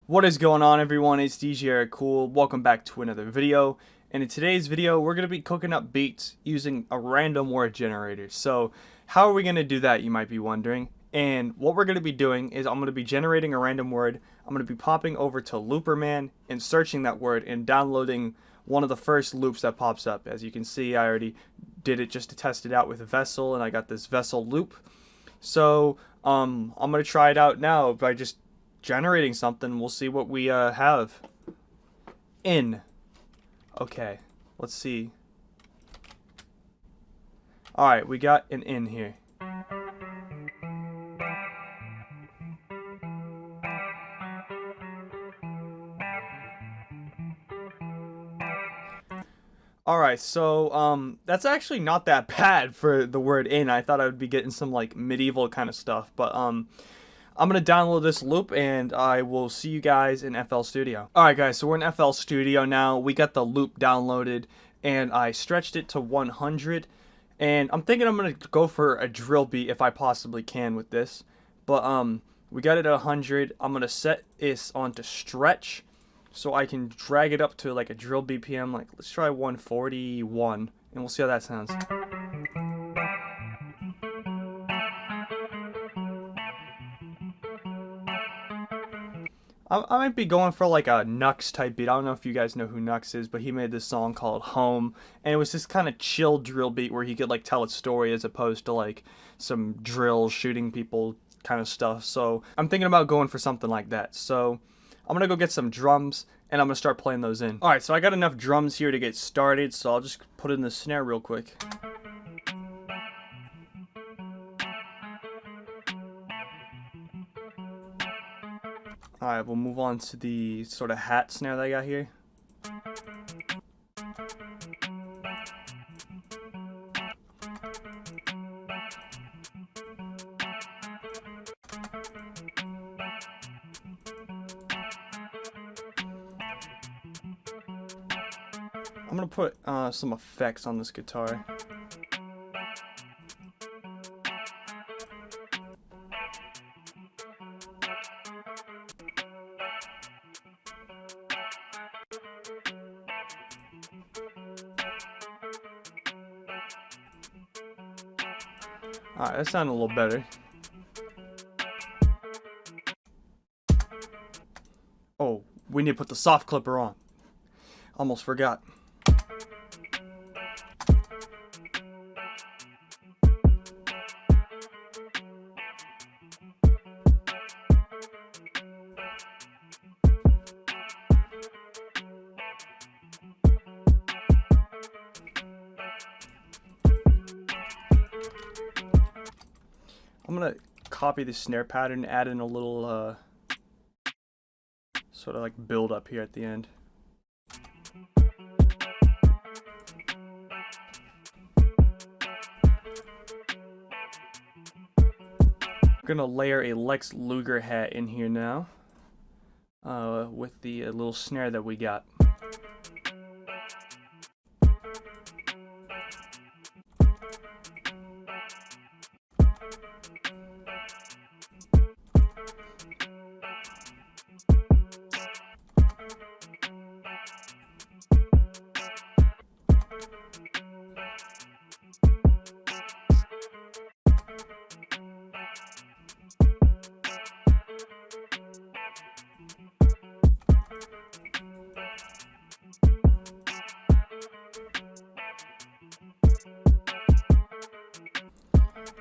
What is going on, everyone? It's DJ Kuhl. Welcome back to another video. And in today's video, we're going to be cooking up beats using a random word generator. So how are we going to do that, you might be wondering. And what we're going to be doing is I'm going to be generating a random word. I'm going to be popping over to Looperman and searching that word and downloading one of the first loops that pops up. As you can see, I already did it just to test it out with a Vessel, and I got this Vessel loop. So I'm going to try it out now by just generating something. We'll see what we have. Okay, let's see. Alright, we got an in here. Alright, so that's actually not that bad for the word in. I thought I would be getting some like medieval kind of stuff, but I'm going to download this loop and I will see you guys in FL Studio. Alright guys, so we're in FL Studio now. We got the loop downloaded and I stretched it to 100. And I'm thinking I'm going to go for a drill beat if I possibly can with this. But we got it at 100. I'm going to set this onto stretch so I can drag it up to like a drill BPM. Like, let's try 141 and we'll see how that sounds. I might be going for like a Nux type beat. I don't know if you guys know who Nux is, but he made this song called Home, and it was this kind of chill drill beat where he could like tell a story as opposed to like some drill shooting people kind of stuff. So I'm thinking about going for something like that. So I'm gonna go get some drums and I'm gonna start playing those in. Alright, so I got enough drums here to get started, so I'll just put in the snare real quick. Alright, we'll move on to the sort of hat snare that I got here. I'm gonna put some effects on this guitar. Alright, that sounded a little better. Oh, we need to put the soft clipper on. Almost forgot. I'm gonna copy the snare pattern, add in a little sort of like build up here at the end. I'm gonna layer a Lex Luger hat in here now with the little snare that we got.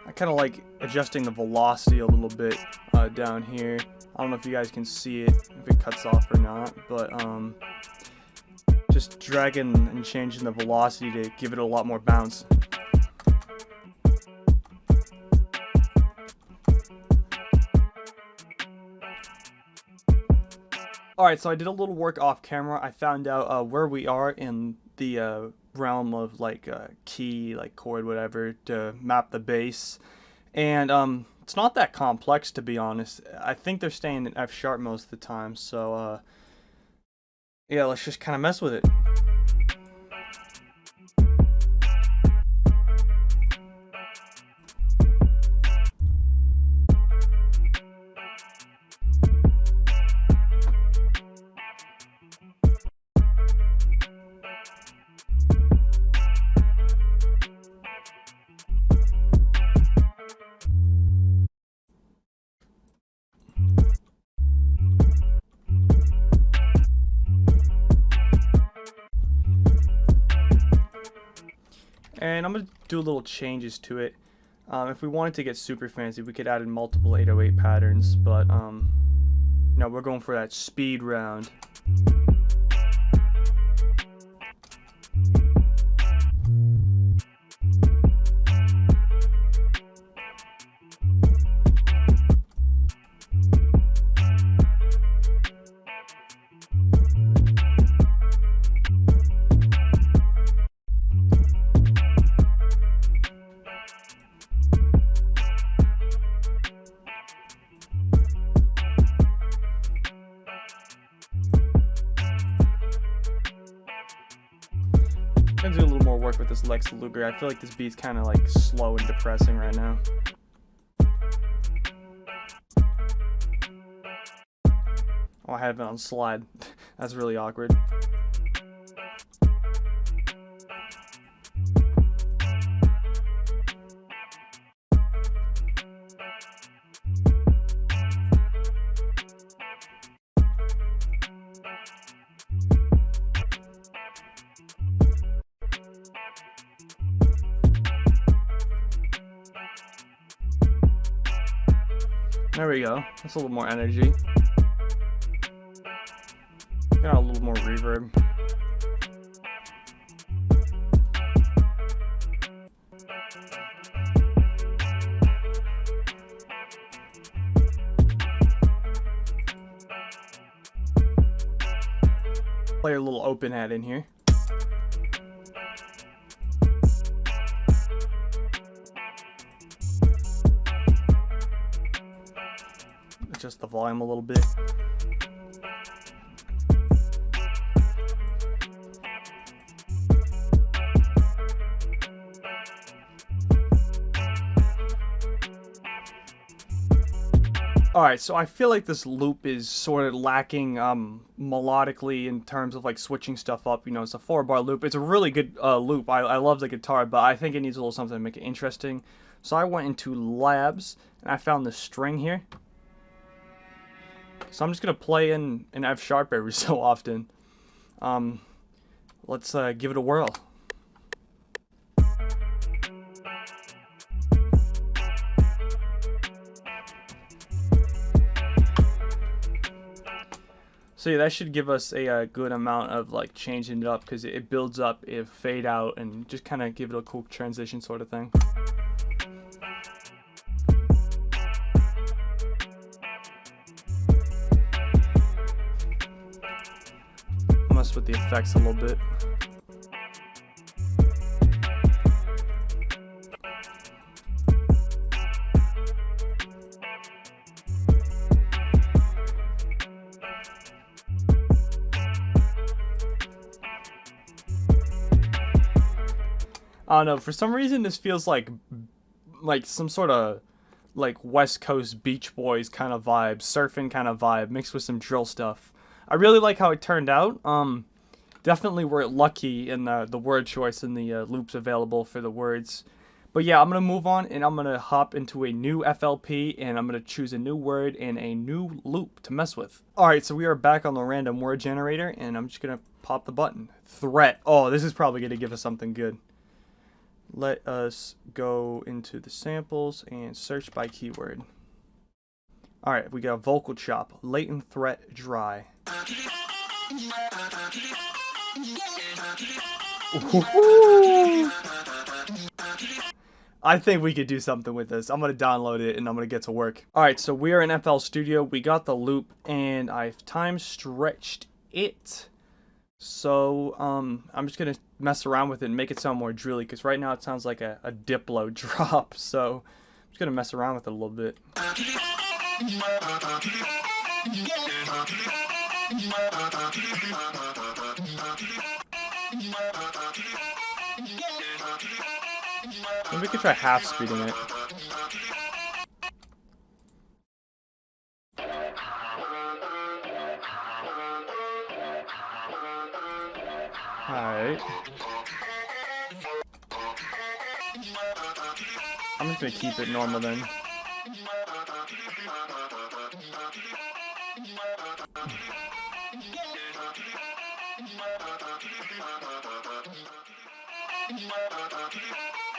I kind of like adjusting the velocity a little bit down here. I don't know if you guys can see it, if it cuts off or not, but just dragging and changing the velocity to give it a lot more bounce. Alright, so I did a little work off camera. I found out where we are in the realm of like key, like chord, whatever, to map the bass. And it's not that complex, to be honest. I think they're staying in F sharp most of the time, so yeah, let's just kind of mess with it. And I'm gonna do a little changes to it. If we wanted to get super fancy, we could add in multiple 808 patterns, but no, we're going for that speed round. I'm gonna do a little more work with this Lex Luger. I feel like this beat's kind of like slow and depressing right now. Oh, I have it on slide. That's really awkward. There we go. That's a little more energy. Got a little more reverb. Play a little open hat in here. Adjust the volume a little bit. Alright, so I feel like this loop is sort of lacking melodically in terms of like switching stuff up. You know, it's a 4-bar loop. It's a really good loop. I love the guitar, but I think it needs a little something to make it interesting. So I went into Labs, and I found this string here. So I'm just going to play in an F sharp every so often. Let's give it a whirl. So yeah, that should give us a good amount of like changing it up, because it builds up, it fade out, and just kind of give it a cool transition sort of thing. Mess with the effects a little bit. I don't know, for some reason this feels like some sort of like West Coast Beach Boys kind of vibe, surfing kind of vibe, mixed with some drill stuff. I really like how it turned out. Definitely we're lucky in the word choice and the loops available for the words. But yeah, I'm going to move on, and I'm going to hop into a new FLP, and I'm going to choose a new word and a new loop to mess with. Alright, so we are back on the random word generator, and I'm just going to pop the button. Threat. Oh, this is probably going to give us something good. Let us go into the samples and search by keyword. Alright, we got vocal chop, latent threat, dry. Ooh. I think we could do something with this. I'm going to download it and I'm going to get to work. Alright, so we are in FL Studio. We got the loop and I've time stretched it. So I'm just going to mess around with it and make it sound more drilly, because right now it sounds like a Diplo drop. So I'm just going to mess around with it a little bit. Maybe we could try half speeding it. Alright. I'm just gonna keep it normal then.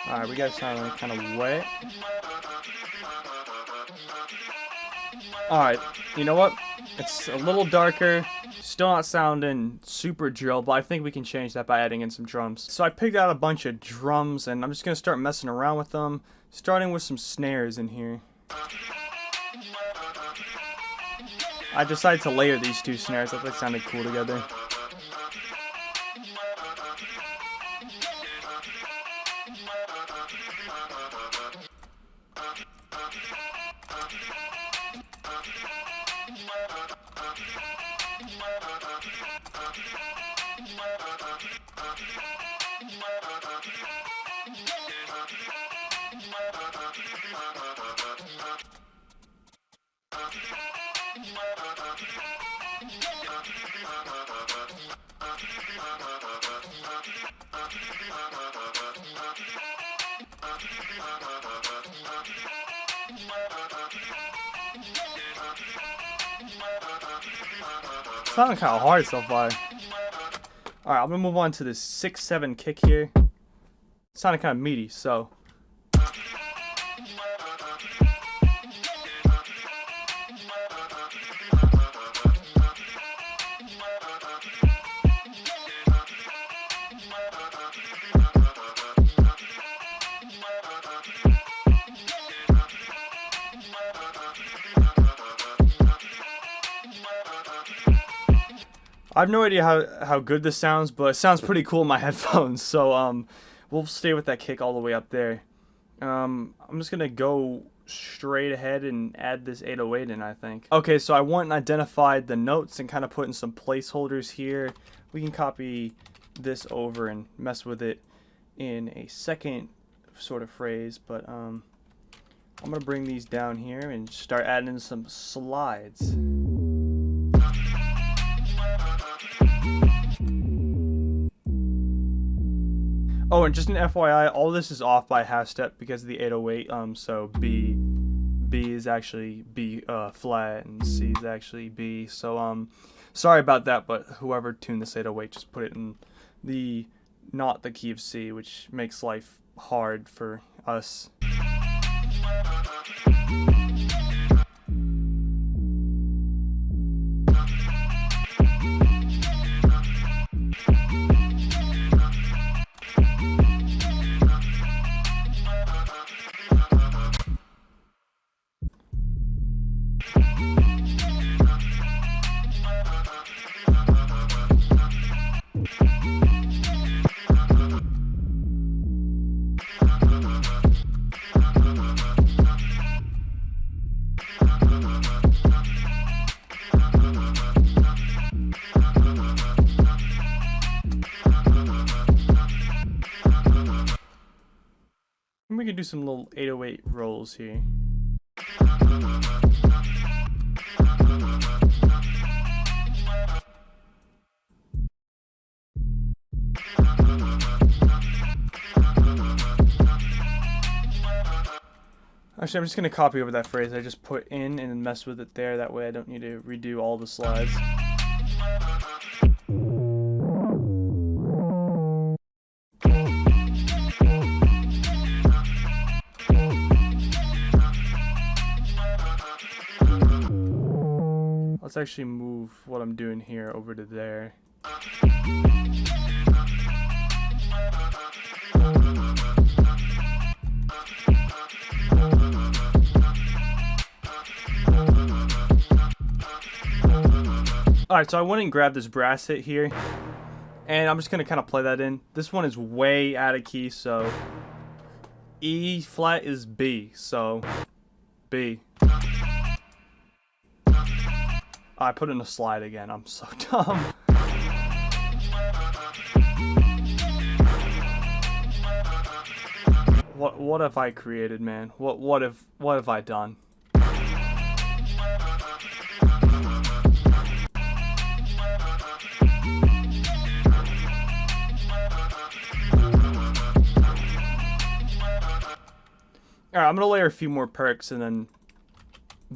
Alright, we gotta sound kind of wet. Alright, you know what? It's a little darker. Still not sounding super drill, but I think we can change that by adding in some drums. So I picked out a bunch of drums, and I'm just gonna start messing around with them, starting with some snares in here. I decided to layer these two snares. I thought they sounded cool together. Sounding kind of hard so far. Alright, I'm gonna move on to this 6/7 kick here. Sounding kind of meaty, so. I have no idea how good this sounds, but it sounds pretty cool in my headphones. So we'll stay with that kick all the way up there. I'm just gonna go straight ahead and add this 808 in, I think. Okay, so I went and identified the notes and kind of put in some placeholders here. We can copy this over and mess with it in a second sort of phrase, but I'm gonna bring these down here and start adding in some slides. Oh, and just an FYI, all this is off by half step because of the 808. So B is actually B flat and C is actually B. So sorry about that, but whoever tuned this 808 just put it in not the key of C, which makes life hard for us. We can do some little 808 rolls here. Actually, I'm just going to copy over that phrase I just put in and mess with it there. That way I don't need to redo all the slides. Let's actually move what I'm doing here over to there. Alright, so I went and grabbed this brass hit here, and I'm just going to kind of play that in. This one is way out of key, so E flat is B, so B. I put in a slide again. I'm so dumb. What have I created, man? What have I done? Alright, I'm gonna layer a few more perks and then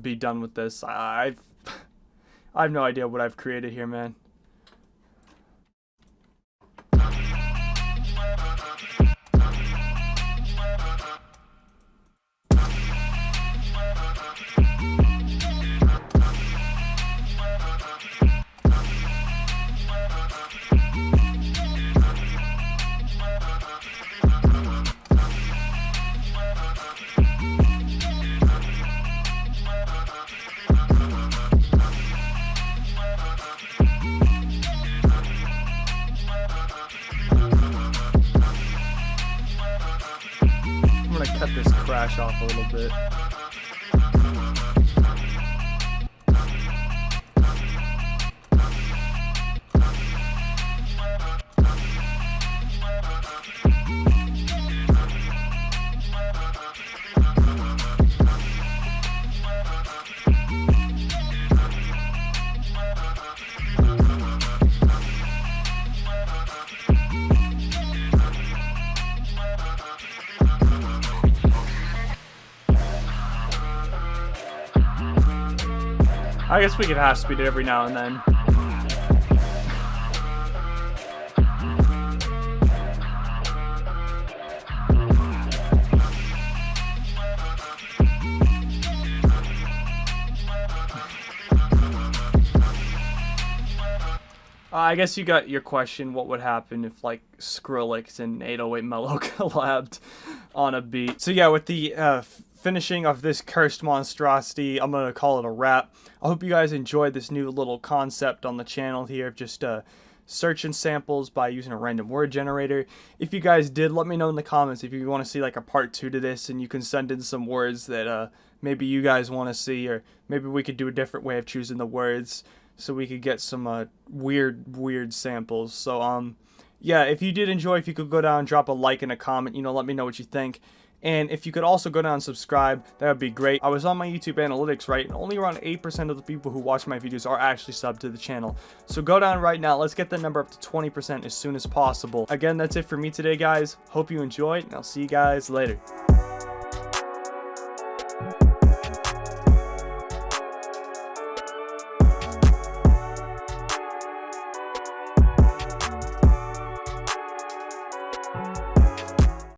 be done with this. I have no idea what I've created here, man. cut this crash off a little bit. I guess we could half speed it every now and then. I guess you got your question, what would happen if like Skrillex and 808 Mellow collabed on a beat. So yeah, with the finishing of this cursed monstrosity, I'm gonna call it a wrap. I hope you guys enjoyed this new little concept on the channel here of just searching samples by using a random word generator. If you guys did, let me know in the comments if you want to see like a part 2 to this, and you can send in some words that maybe you guys want to see, or maybe we could do a different way of choosing the words so we could get some weird samples. So yeah, if you did enjoy, if you could go down and drop a like and a comment, let me know what you think. And if you could also go down and subscribe, that would be great. I was on my YouTube analytics, right, and only around 8% of the people who watch my videos are actually subbed to the channel. So go down right now. Let's get the number up to 20% as soon as possible. Again, that's it for me today, guys. Hope you enjoyed, and I'll see you guys later.